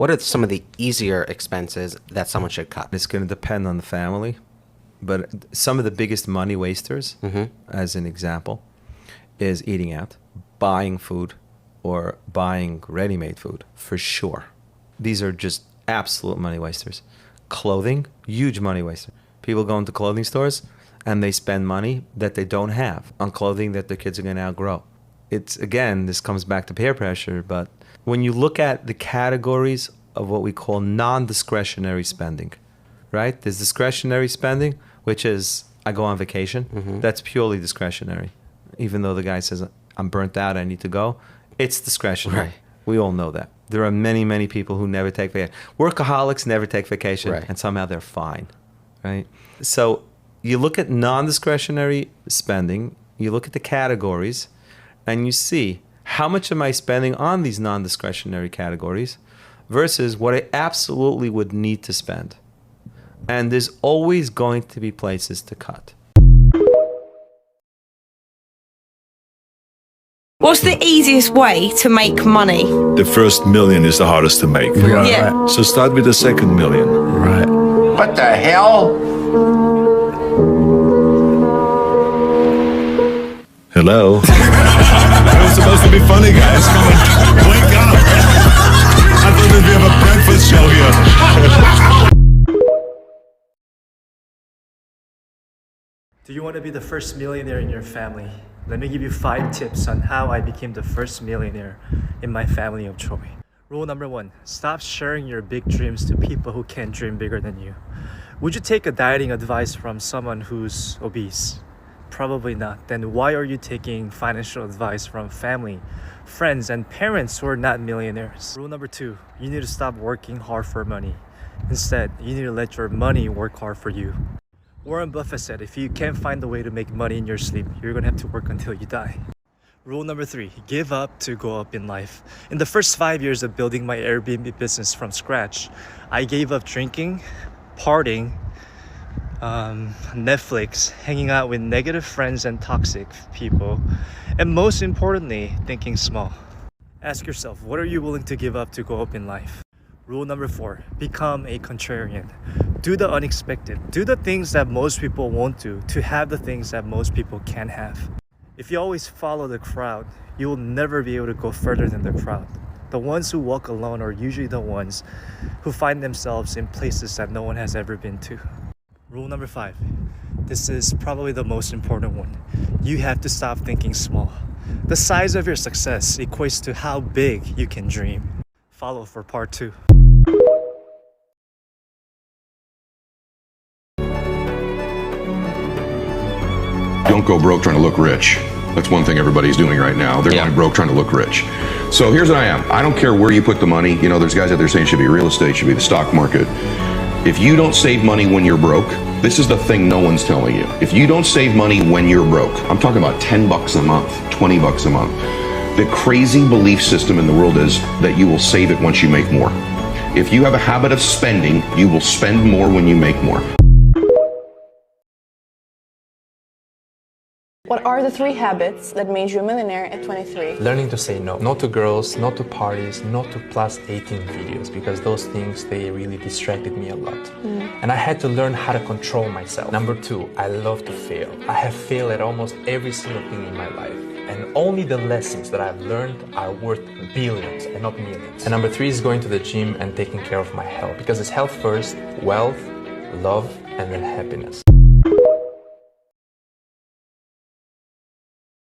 What are some of the easier expenses that someone should cut? It's going to depend on the family, but some of the biggest money wasters, as an example, is eating out, buying food, or buying ready-made food, for sure. These are just absolute money wasters. Clothing, huge money waster. People go into clothing stores and they spend money that they don't have on clothing that their kids are going to outgrow. It's, again, this comes back to peer pressure, but when you look at the categories of what we call non-discretionary spending, right? There's discretionary spending, which is I go on vacation. That's purely discretionary. Even though the guy says, I'm burnt out, I need to go, it's discretionary. Right. We all know that. There are many, many people who never take vacation. Workaholics never take vacation, Right. and somehow they're fine, right? So you look at non-discretionary spending, you look at the categories, and you see how much am I spending on these non-discretionary categories versus what I absolutely would need to spend. And there's always going to be places to cut. What's the easiest way to make money? The first million is the hardest to make. Yeah. So start with the second million. Right. What the hell? Hello. It was supposed to be funny, guys. Come on, wake up. I thought that we have a breakfast show here. Do you want to be the first millionaire in your family? Let me give you 5 tips on how I became the first millionaire in my family of Troy. Rule number 1, stop sharing your big dreams to people who can't dream bigger than you. Would you take a dieting advice from someone who's obese? Probably not. Then why are you taking financial advice from family, friends, and parents who are not millionaires? Rule number 2, you need to stop working hard for money. Instead, you need to let your money work hard for you. Warren Buffett said, if you can't find a way to make money in your sleep, you're gonna have to work until you die. Rule number 3, give up to go up in life. In the first 5 years of building my Airbnb business from scratch, I gave up drinking, partying, Netflix, hanging out with negative friends and toxic people, and most importantly, thinking small. Ask yourself, what are you willing to give up to go up in life? Rule number 4, become a contrarian. Do the unexpected. Do the things that most people won't do to have the things that most people can have. If you always follow the crowd, you will never be able to go further than the crowd. The ones who walk alone are usually the ones who find themselves in places that no one has ever been to. Rule number 5. This is probably the most important one. You have to stop thinking small. The size of your success equates to how big you can dream. Follow for part 2. Don't go broke trying to look rich. That's one thing everybody's doing right now. They're going broke trying to look rich. So here's what I am. I don't care where you put the money. You know, there's guys out there saying it should be real estate, should be the stock market. If you don't save money when you're broke, this is the thing no one's telling you. If you don't save money when you're broke, I'm talking about 10 bucks a month, 20 bucks a month. The crazy belief system in the world is that you will save it once you make more. If you have a habit of spending, you will spend more when you make more. What are the 3 habits that made you a millionaire at 23? Learning to say no. No to girls, no to parties, no to plus 18 videos, because those things, they really distracted me a lot. And I had to learn how to control myself. Number 2, I love to fail. I have failed at almost every single thing in my life. And only the lessons that I've learned are worth billions and not millions. And number 3 is going to the gym and taking care of my health, because it's health first, wealth, love, and then happiness.